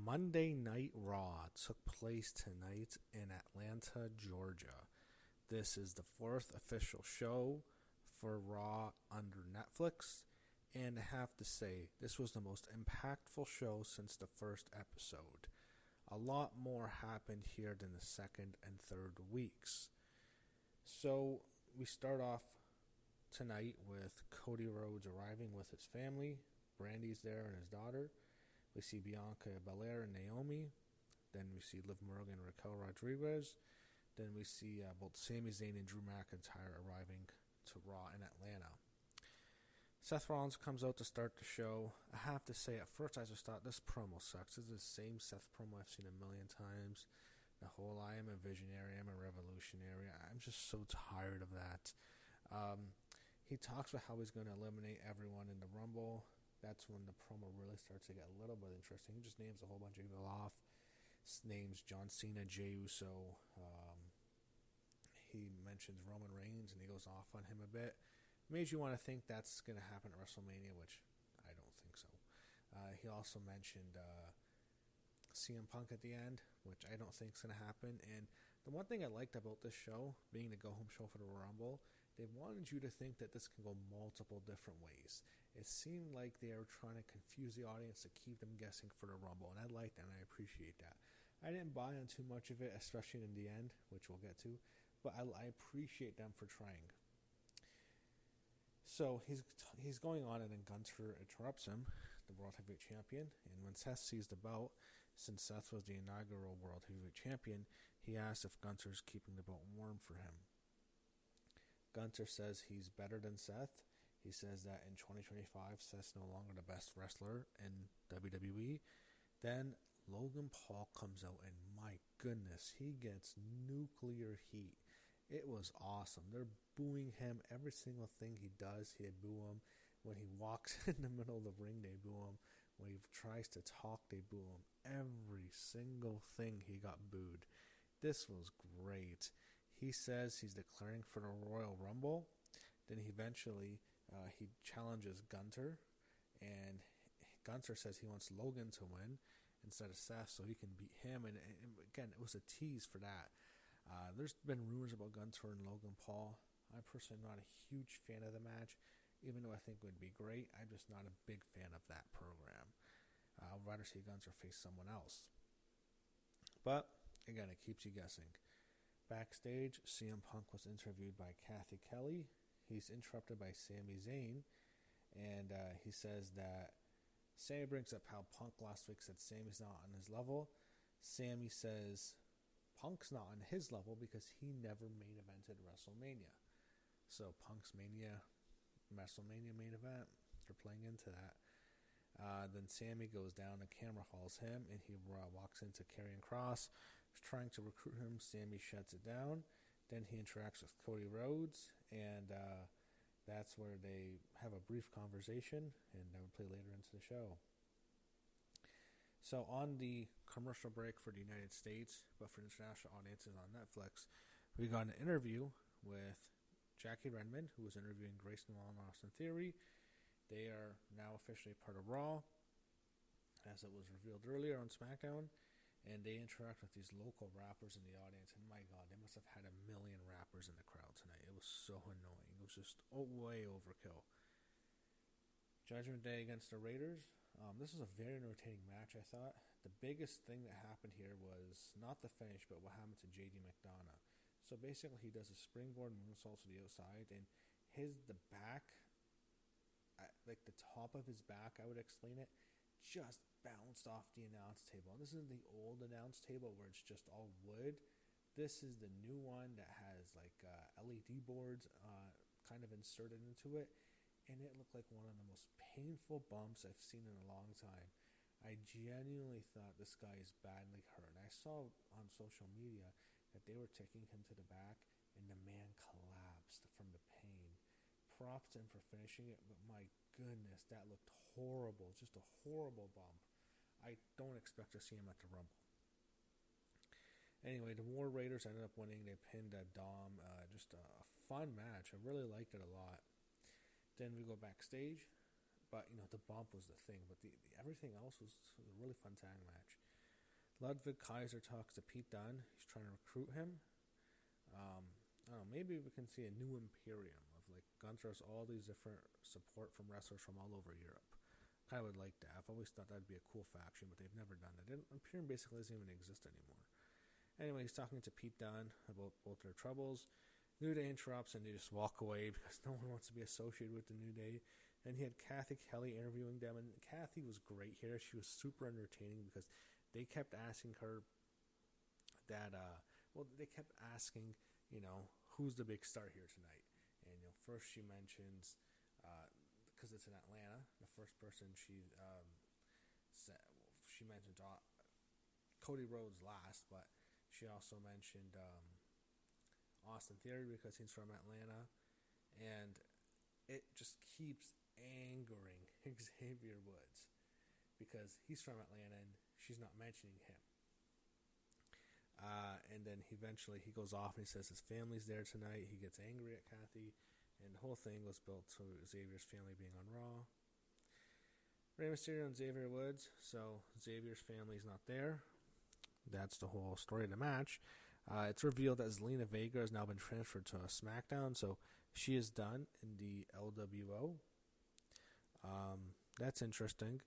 Monday Night Raw took place tonight in Atlanta, Georgia. This is the fourth official show for Raw under Netflix, and I have to say, this was the most impactful show since the first episode. A lot more happened here than the second and third weeks. So, we start off tonight with Cody Rhodes arriving with his family. Brandy's there and his daughter. We see Bianca Belair and Naomi. Then we see Liv Morgan and Raquel Rodriguez. Then we see both Sami Zayn and Drew McIntyre arriving to Raw in Atlanta. Seth Rollins comes out to start the show. I have to say, at first I just thought, this promo sucks. This is the same Seth promo I've seen a million times. The whole, I am a visionary, I'm a revolutionary. I'm just so tired of that. He talks about how he's going to eliminate everyone in the Rumble. That's when the promo really starts to get a little bit interesting. He just names a whole bunch of people off. Names John Cena, Jey Uso. He mentions Roman Reigns, and he goes off on him a bit. Made you want to think that's going to happen at WrestleMania, which I don't think so. He also mentioned CM Punk at the end, which I don't think is going to happen. And the one thing I liked about this show, being the go-home show for the Rumble, they wanted you to think that this can go multiple different ways. It seemed like they were trying to confuse the audience to keep them guessing for the Rumble, and I like that, and I appreciate that. I didn't buy on too much of it, especially in the end, which we'll get to, but I appreciate them for trying. So he's going on, and then Gunther interrupts him, the World Heavyweight Champion, and when Seth sees the belt, since Seth was the inaugural World Heavyweight Champion, he asks if Gunther's keeping the belt warm for him. Gunther says he's better than Seth. He says that in 2025, Seth's no longer the best wrestler in WWE. Then Logan Paul comes out, and my goodness, he gets nuclear heat. It was awesome. They're booing him. Every single thing he does, they boo him. When he walks in the middle of the ring, they boo him. When he tries to talk, they boo him. Every single thing he got booed. This was great. He says he's declaring for the Royal Rumble. Then he eventually he challenges Gunther, and Gunther says he wants Logan to win instead of Seth so he can beat him. And again, it was a tease for that. There's been rumors about Gunther and Logan Paul. I'm personally not a huge fan of the match, even though I think it would be great. I'm just not a big fan of that program. I'd rather see Gunther face someone else. But again, it keeps you guessing. Backstage, CM Punk was interviewed by Kathy Kelly. He's interrupted by Sami Zayn, and he says that Sami brings up how Punk last week said Sami's not on his level. Sami says Punk's not on his level because he never main evented WrestleMania. So Punk's WrestleMania main event, they're playing into that. Then Sami goes down, the camera follows him, and he walks into Karrion Kross. He's trying to recruit him. Sami shuts it down. Then he interacts with Cody Rhodes, and that's where they have a brief conversation, and that will play later into the show. So on the commercial break for the United States, but for international audiences on Netflix, we got an interview with Jackie Redmond, who was interviewing Grayson Waller and Austin Theory. They are now officially part of Raw, as it was revealed earlier on SmackDown, and they interact with these local rappers in the audience, and my God, they must have had 1 million rappers in the crowd tonight. It was so annoying. It was just way overkill. Judgment Day against the Raiders. This was a very entertaining match, I thought. The biggest thing that happened here was not the finish, but what happened to JD McDonough. So basically, he does a springboard moonsault to the outside, and the back, like the top of his back, I would explain it, just bounced off the announce table. And this isn't the old announce table where it's just all wood. This is the new one that has like LED boards kind of inserted into it, and it looked like one of the most painful bumps I've seen in a long time. I genuinely thought this guy is badly hurt. And I saw on social media that they were taking him to the back, and the man collapsed from the pain. Props to him for finishing it, but my goodness, that looked horrible. Just a horrible bump. I don't expect to see him at the Rumble. Anyway, the War Raiders ended up winning. They pinned Dom. Just a fun match. I really liked it a lot. Then we go backstage. But, the bump was the thing. But the everything else was a really fun tag match. Ludwig Kaiser talks to Pete Dunne. He's trying to recruit him. I don't know, maybe we can see a new imperium of like Gunther has all these different support from wrestlers from all over Europe. I would like that. I've always thought that'd be a cool faction, but they've never done that. Imperium basically doesn't even exist anymore. Anyway, he's talking to Pete Dunne about both their troubles. New Day interrupts and they just walk away because no one wants to be associated with the New Day. And he had Kathy Kelly interviewing them, and Kathy was great here. She was super entertaining because they kept asking her that, they kept asking, who's the big star here tonight? And, first she mentions, because it's in Atlanta, the first person she said, she mentioned Cody Rhodes last, but she also mentioned Austin Theory because he's from Atlanta, and it just keeps angering Xavier Woods because he's from Atlanta and she's not mentioning him. And then eventually he goes off and he says his family's there tonight. He gets angry at Kathy, and the whole thing was built to Xavier's family being on Raw. Rey Mysterio and Xavier Woods, so Xavier's family's not there. That's the whole story of the match. It's revealed that Zelina Vega has now been transferred to SmackDown, so she is done in the LWO. That's interesting.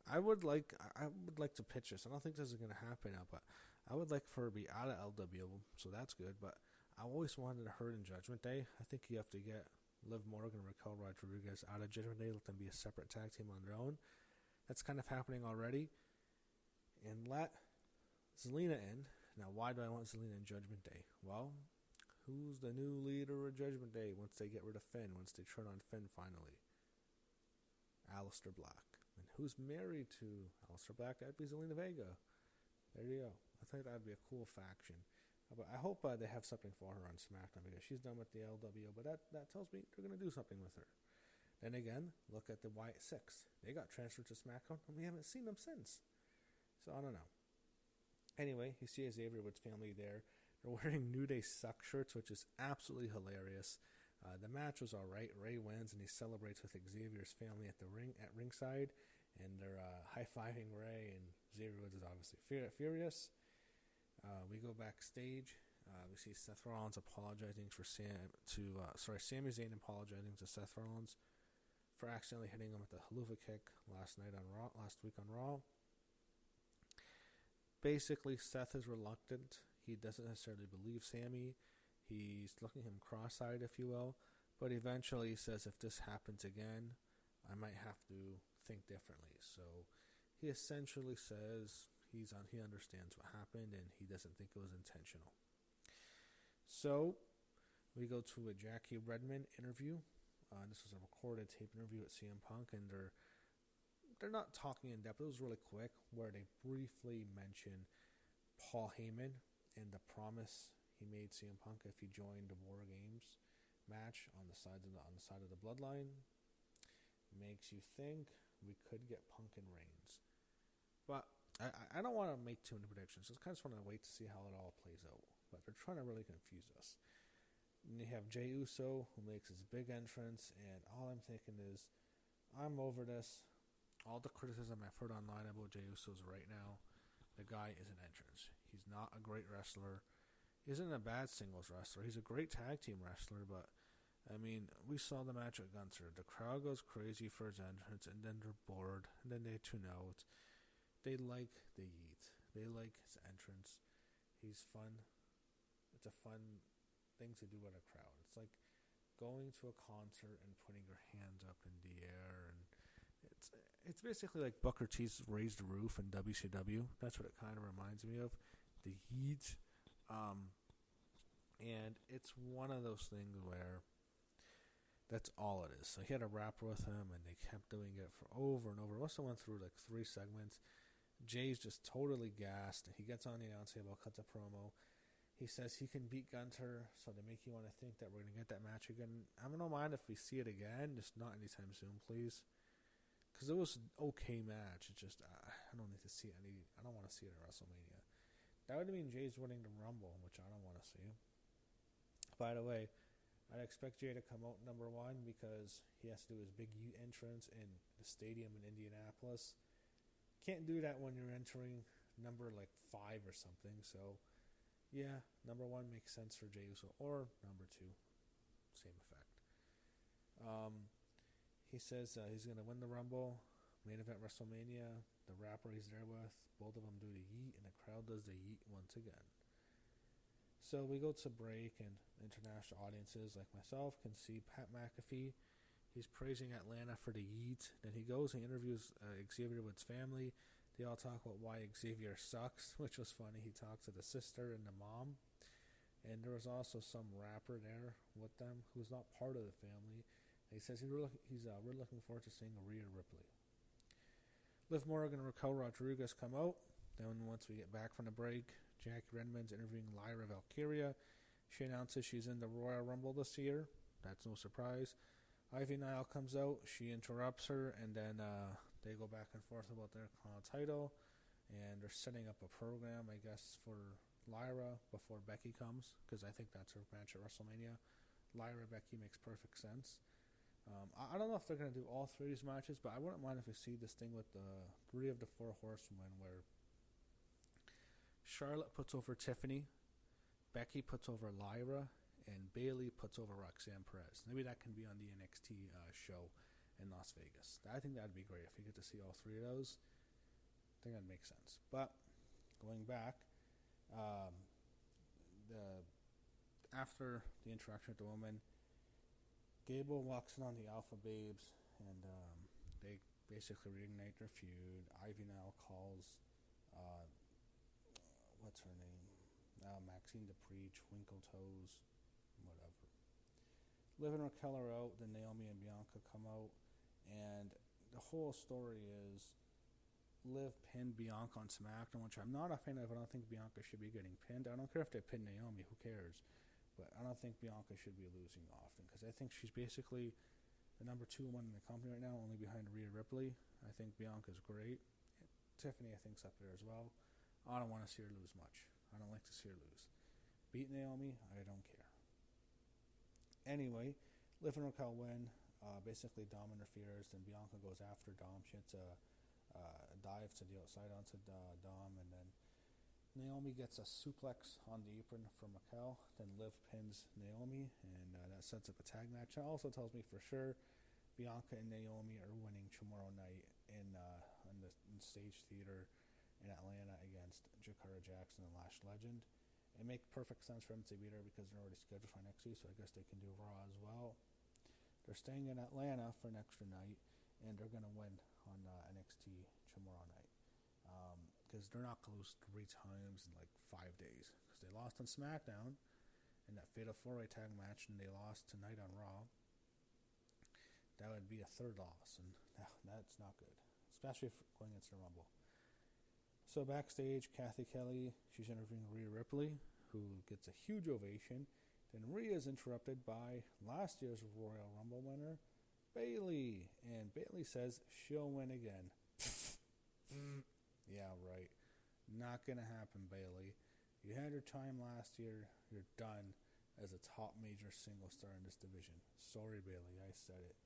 I would like to pitch this. I don't think this is going to happen now, but I would like for her to be out of LWO, so that's good. But I always wanted her in Judgment Day. I think you have to get Liv Morgan and Raquel Rodriguez out of Judgment Day, let them be a separate tag team on their own. That's kind of happening already. And let Zelina in. Now, why do I want Zelina in Judgment Day? Well, who's the new leader of Judgment Day once they get rid of Finn, once they turn on Finn finally? Aleister Black. And who's married to Aleister Black? That'd be Zelina Vega. There you go. I think that'd be a cool faction. But I hope they have something for her on SmackDown because she's done with the LWO. But that tells me they're going to do something with her. Then again, look at the Wyatt Six. They got transferred to SmackDown and we haven't seen them since. So I don't know. Anyway, you see Xavier Woods' family there. They're wearing New Day suck shirts, which is absolutely hilarious. The match was alright. Ray wins and he celebrates with Xavier's family at ringside. And they're high-fiving Ray, and Xavier Woods is obviously furious. We go backstage. We see Seth Rollins apologizing for Sami Zayn apologizing to Seth Rollins for accidentally hitting him with the haluva kick last week on Raw. Basically, Seth is reluctant. He doesn't necessarily believe Sami. He's looking at him cross-eyed, if you will. But eventually he says, if this happens again, I might have to think differently. So he essentially says he understands what happened and he doesn't think it was intentional. So we go to a Jackie Redmond interview. This was a recorded tape interview with CM Punk, and they're not talking in depth. It was really quick, where they briefly mention Paul Heyman and the promise he made CM Punk if he joined the War Games match on the side of the Bloodline. Makes you think we could get Punk and Reigns, but I don't want to make too many predictions. I kind of just want to wait to see how it all plays out. But they're trying to really confuse us. And you have Jey Uso, who makes his big entrance, and all I'm thinking is, I'm over this. All the criticism I've heard online about Jey Uso's right now, the guy is an entrance. He's not a great wrestler. He isn't a bad singles wrestler. He's a great tag team wrestler, but, I mean, we saw the match at Gunther. The crowd goes crazy for his entrance, and then they're bored, and then they tune out. They like the Yeet. They like his entrance. He's fun. It's a fun thing to do at a crowd. It's like going to a concert and putting your hands up in the air, and it's basically like Booker T's Raise the Roof in WCW. That's what it kind of reminds me of. The Heat. And it's one of those things where that's all it is. So he had a rapper with him, and they kept doing it for over and over. Must have went through like 3 segments. Jay's just totally gassed. He gets on the announce table, cuts a promo. He says he can beat Gunther, so they make you want to think that we're going to get that match again. I don't mind if we see it again, just not anytime soon, please. Because it was an okay match. It's just, I don't need to see any. I don't want to see it at WrestleMania. That would mean Jay's winning the Rumble, which I don't want to see. By the way, I'd expect Jay to come out number 1 because he has to do his big U entrance in the stadium in Indianapolis. Can't do that when you're entering number like 5 or something. So yeah, number 1 makes sense for Jey Uso, or number 2, same effect. He says he's going to win the Rumble, main event WrestleMania. The rapper he's there with, both of them do the yeet, and the crowd does the yeet once again. So we go to break, and international audiences like myself can see Pat McAfee. He's praising Atlanta for the yeet. Then he goes and interviews Xavier Woods' family. They all talk about why Xavier sucks, which was funny. He talks to the sister and the mom. And there was also some rapper there with them who's not part of the family. And he says we're looking forward to seeing Rhea Ripley. Liv Morgan and Raquel Rodriguez come out. Then once we get back from the break, Jackie Redmond's interviewing Lyra Valkyria. She announces she's in the Royal Rumble this year. That's no surprise. Ivy Nile comes out. She interrupts her, and then they go back and forth about their title. And they're setting up a program, I guess, for Lyra before Becky comes, because I think that's her match at WrestleMania. Lyra-Becky makes perfect sense. I don't know if they're going to do all 3 of these matches, but I wouldn't mind if we see this thing with the 3 of the 4 horsewomen, where Charlotte puts over Tiffany, Becky puts over Lyra, and Bayley puts over Roxanne Perez. Maybe that can be on the NXT show in Las Vegas. I think that would be great if we get to see all 3 of those. I think that makes sense. But going back, after the interaction with the woman, Gable walks in on the Alpha Babes, and they basically reignite their feud. Ivy now calls, what's her name? Maxine Dupree, Twinkle Toes, whatever. Liv and Raquel are out, then Naomi and Bianca come out, and the whole story is Liv pinned Bianca on SmackDown, which I'm not a fan of. I don't think Bianca should be getting pinned. I don't care if they pin Naomi, who cares? But I don't think Bianca should be losing often, because I think she's basically the number 2 one in the company right now, only behind Rhea Ripley. I think Bianca's great. Tiffany, I think, is up there as well. I don't want to see her lose much. I don't like to see her lose. Beat Naomi, I don't care. Anyway, Liv and Raquel win. Basically, Dom interferes, then Bianca goes after Dom. She hits a dive to the outside onto Dom, and then Naomi gets a suplex on the apron from Raquel. Then Liv pins Naomi, and that sets up a tag match. That also tells me for sure Bianca and Naomi are winning tomorrow night in Stage Theater in Atlanta against Jakara Jackson and Lash Legend. It makes perfect sense for them to beat her because they're already scheduled for NXT, so I guess they can do Raw as well. They're staying in Atlanta for an extra night, and they're going to win on NXT tomorrow night. Because they're not going to lose 3 times in like 5 days. Because they lost on SmackDown in that Fatal 4-Way tag match, and they lost tonight on Raw. That would be a 3rd loss, and that's not good, especially if going into the Rumble. So backstage, Kathy Kelly, she's interviewing Rhea Ripley, who gets a huge ovation. Then Rhea is interrupted by last year's Royal Rumble winner, Bayley. And Bayley says she'll win again. Yeah, right. Not going to happen, Bayley. You had your time last year. You're done as a top major single star in this division. Sorry, Bayley, I said it.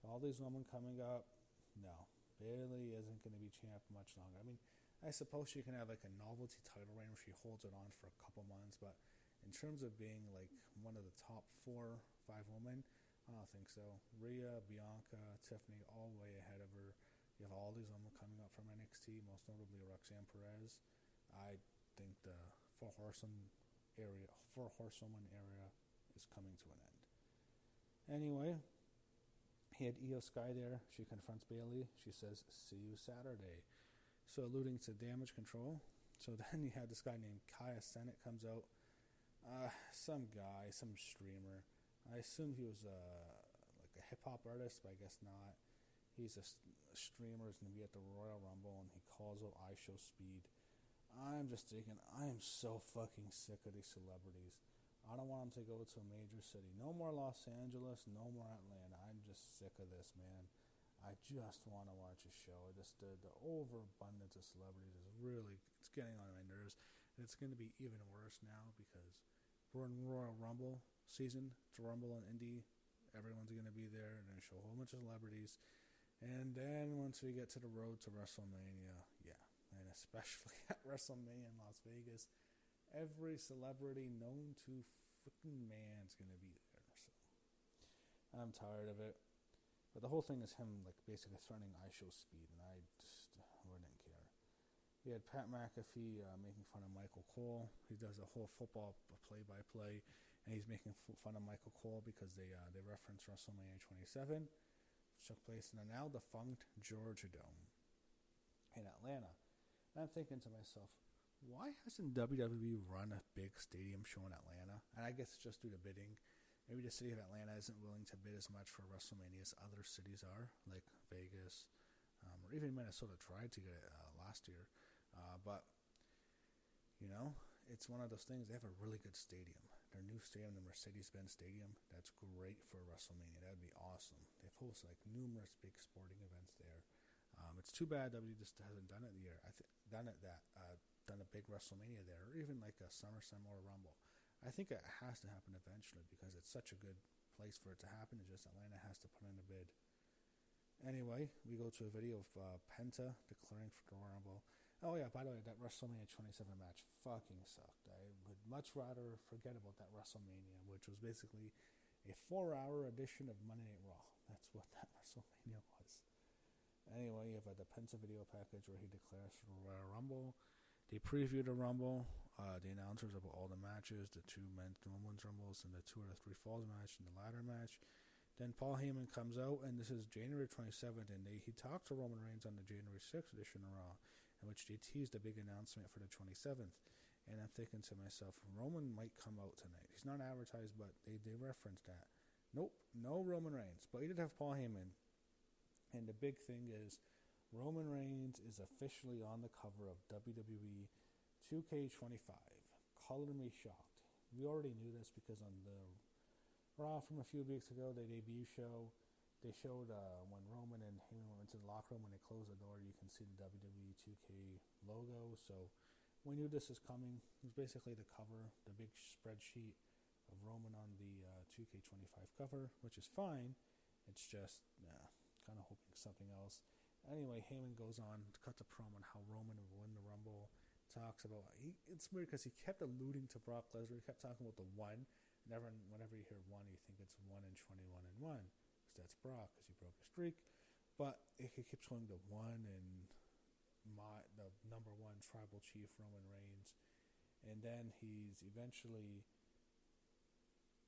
All these women coming up, no. Bayley isn't going to be champ much longer. I mean, I suppose she can have like a novelty title reign where she holds it on for a couple months, but in terms of being like one of the top 4, 5 women, I don't think so. Rhea, Bianca, Tiffany, all way ahead of her. You have all these women coming up from NXT, most notably Roxanne Perez. I think the 4 horsewoman area is coming to an end. Anyway, he had Io Sky there. She confronts Bayley. She says, "See you Saturday." So alluding to Damage Control. So then you had this guy named Kaya Sennett comes out. Some guy, some streamer. I assume he was like a hip-hop artist, but I guess not. He's a streamer, who's going to be at the Royal Rumble, and he calls out I Show Speed. I'm just thinking, I am so fucking sick of these celebrities. I don't want them to go to a major city. No more Los Angeles, no more Atlanta. I'm just sick of this, man. I just want to watch a show. The overabundance of celebrities is really, it's getting on my nerves. And it's going to be even worse now because we're in Royal Rumble season. It's Rumble and Indy. Everyone's going to be there. They're going to show a whole bunch of celebrities. And then once we get to the road to WrestleMania, yeah. And especially at WrestleMania in Las Vegas. Every celebrity known to freaking man's going to be there. So I'm tired of it. But the whole thing is him, like, basically threatening I Show Speed, and I just wouldn't care. We had Pat McAfee making fun of Michael Cole. He does a whole football play-by-play, and he's making fun of Michael Cole because they reference WrestleMania 27, which took place in the now defunct Georgia Dome in Atlanta. And I'm thinking to myself, why hasn't WWE run a big stadium show in Atlanta? And I guess it's just due to bidding. Maybe the city of Atlanta isn't willing to bid as much for WrestleMania as other cities are, like Vegas, or even Minnesota tried to get it last year. But, you know, it's one of those things. They have a really good stadium. Their new stadium, the Mercedes-Benz Stadium, that's great for WrestleMania. That would be awesome. They've hosted like numerous big sporting events there. It's too bad WWE just hasn't done it done a big WrestleMania there, or even like a SummerSlam or a Rumble. I think it has to happen eventually because it's such a good place for it to happen. It's just Atlanta has to put in a bid. Anyway, we go to a video of Penta declaring for the Rumble. Oh yeah, by the way, that WrestleMania 27 match fucking sucked. I would much rather forget about that WrestleMania, which was basically a 4-hour edition of Monday Night Raw. That's what that WrestleMania was. Anyway, you have the Penta video package where he declares for the Royal Rumble. They preview the Rumble, the announcers about all the matches, the 2 men's and women's Rumbles, and the 2 out of 3 falls match, and the ladder match. Then Paul Heyman comes out, and this is January 27th, and he talked to Roman Reigns on the January 6th edition of Raw, in which they teased a big announcement for the 27th. And I'm thinking to myself, Roman might come out tonight. He's not advertised, but they referenced that. Nope, no Roman Reigns. But he did have Paul Heyman. And the big thing is, Roman Reigns is officially on the cover of WWE 2K25. Color me shocked. We already knew this because on the Raw from a few weeks ago, the debut show, they showed when Roman and Heyman went into the locker room. When they closed the door, you can see the WWE 2K logo. So we knew this is coming. It was basically the cover, the big spreadsheet of Roman on the 2K25 cover, which is fine. It's just kind of hoping something else. Anyway, Heyman goes on to cut the promo on how Roman will win the Rumble. Talks about it's weird because he kept alluding to Brock Lesnar. He kept talking about the 1. Whenever you hear 1, you think it's 1 and 21 and 1 because that's Brock because he broke a streak. But he keeps going to 1 and the number 1 tribal chief Roman Reigns, and then he's eventually.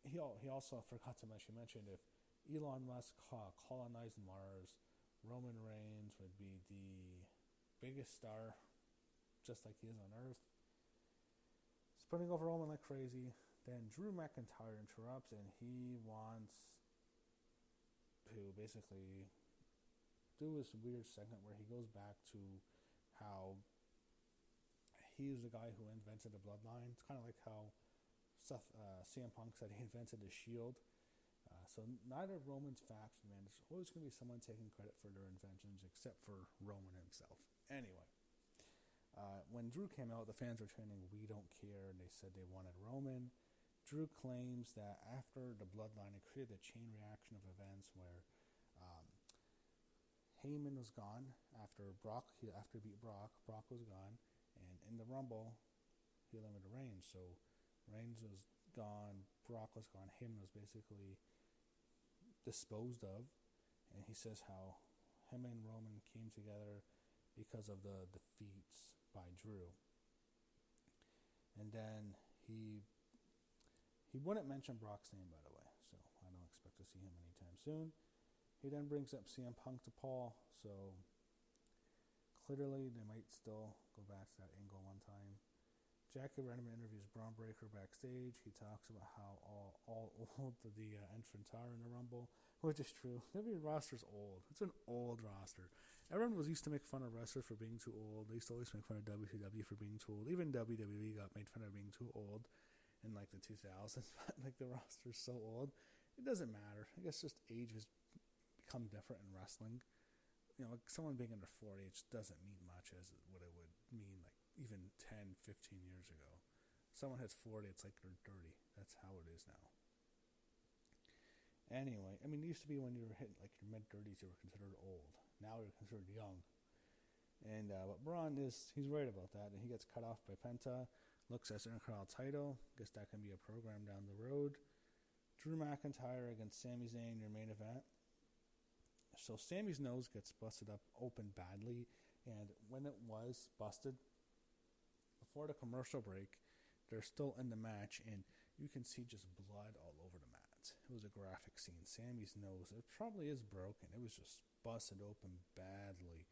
He also forgot to mention if Elon Musk colonized Mars, Roman Reigns would be the biggest star, just like he is on Earth. Spreading over Roman like crazy. Then Drew McIntyre interrupts, and he wants to basically do this weird segment where he goes back to how he's the guy who invented the bloodline. It's kind of like how CM Punk said he invented the Shield. So neither of Roman's faction, man, there's always going to be someone taking credit for their inventions except for Roman himself. Anyway, when Drew came out, the fans were chanting, "We don't care," and they said they wanted Roman. Drew claims that after the bloodline, it created a chain reaction of events where Heyman was gone after he beat Brock. Brock was gone, and in the Rumble, he eliminated Reigns. So Reigns was gone, Brock was gone, Heyman was basically disposed of, and he says how him and Roman came together because of the defeats by Drew. And then he wouldn't mention Brock's name, by the way, so I don't expect to see him anytime soon. He then brings up CM Punk to Paul, so clearly they might still go back to that angle one time. Jackie Redmond interviews Braun Breaker backstage. He talks about how all old the entrants are in the Rumble, which is true. WWE roster's old. It's an old roster. Everyone was used to make fun of wrestlers for being too old. They used to always make fun of WCW for being too old. Even WWE got made fun of being too old in like the 2000s. But like the roster's so old, it doesn't matter. I guess just age has become different in wrestling. You know, like someone being under 40, it just doesn't mean much as what it would mean like even 10, 15 years ago. Someone hits 40, it's like they're 30. That's how it is now. Anyway, I mean, it used to be when you were hitting like your mid-30s, you were considered old. Now you're considered young. And but Braun he's right about that, and he gets cut off by Penta. Looks as an Intercontinental title. Guess that can be a program down the road. Drew McIntyre against Sami Zayn, your main event. So Sami's nose gets busted up open badly, and when it was busted, before the commercial break, they're still in the match, and you can see just blood all over the mat. It was a graphic scene. Sami's nose, it probably is broken. It was just busted open badly.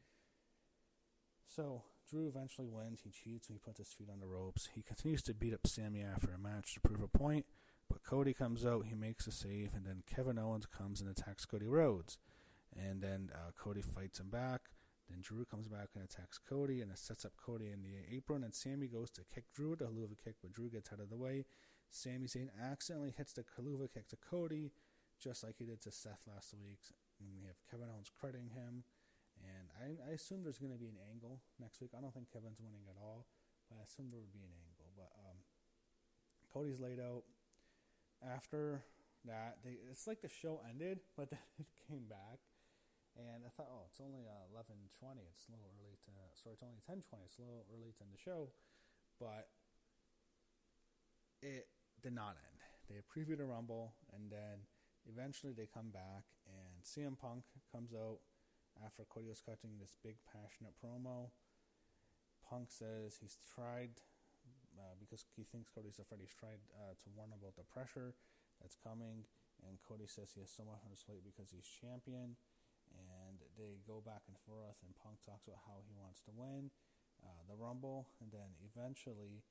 So Drew eventually wins. He cheats when he puts his feet on the ropes. He continues to beat up Sami after a match to prove a point, but Cody comes out. He makes a save, and then Kevin Owens comes and attacks Cody Rhodes. And then Cody fights him back. Then Drew comes back and attacks Cody, and it sets up Cody in the apron, and Sami goes to kick Drew with a Helluva Kick, but Drew gets out of the way. Sami Zayn accidentally hits the Helluva Kick to Cody, just like he did to Seth last week. And we have Kevin Owens crediting him. And I assume there's going to be an angle next week. I don't think Kevin's winning at all, but I assume there would be an angle. But Cody's laid out. After that, it's like the show ended, but then it came back. And I thought, it's only 11:20. It's a little early to... Sorry, it's only 10:20. It's a little early to end the show. But it did not end. They previewed a Rumble, and then eventually they come back, and CM Punk comes out after Cody was cutting this big, passionate promo. Punk says he's tried, because he thinks Cody's afraid, he's tried to warn about the pressure that's coming, and Cody says he has so much on his plate because he's champion. And they go back and forth, and Punk talks about how he wants to win the Rumble, and then eventually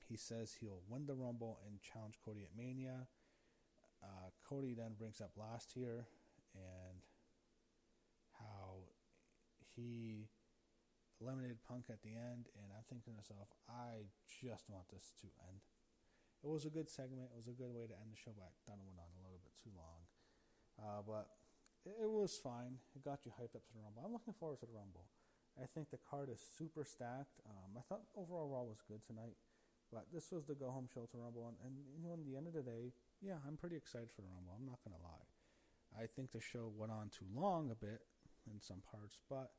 he says he'll win the Rumble and challenge Cody at Mania. Cody then brings up last year and how he eliminated Punk at the end, and I'm thinking to myself, I just want this to end. It was a good segment. It was a good way to end the show, but I thought it went on a little bit too long. But it was fine. It got you hyped up to the Rumble. I'm looking forward to the Rumble. I think the card is super stacked. I thought overall Raw was good tonight, but this was the go-home show to Rumble. And in the end of the day, yeah, I'm pretty excited for the Rumble. I'm not going to lie. I think the show went on too long a bit in some parts, but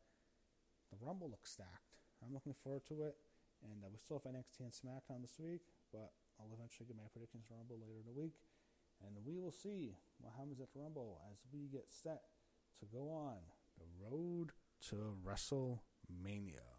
the Rumble looks stacked. I'm looking forward to it. And we still have NXT and SmackDown this week, but I'll eventually get my predictions for Rumble later in the week. And we will see what happens at the Rumble as we get set to go on the road to WrestleMania.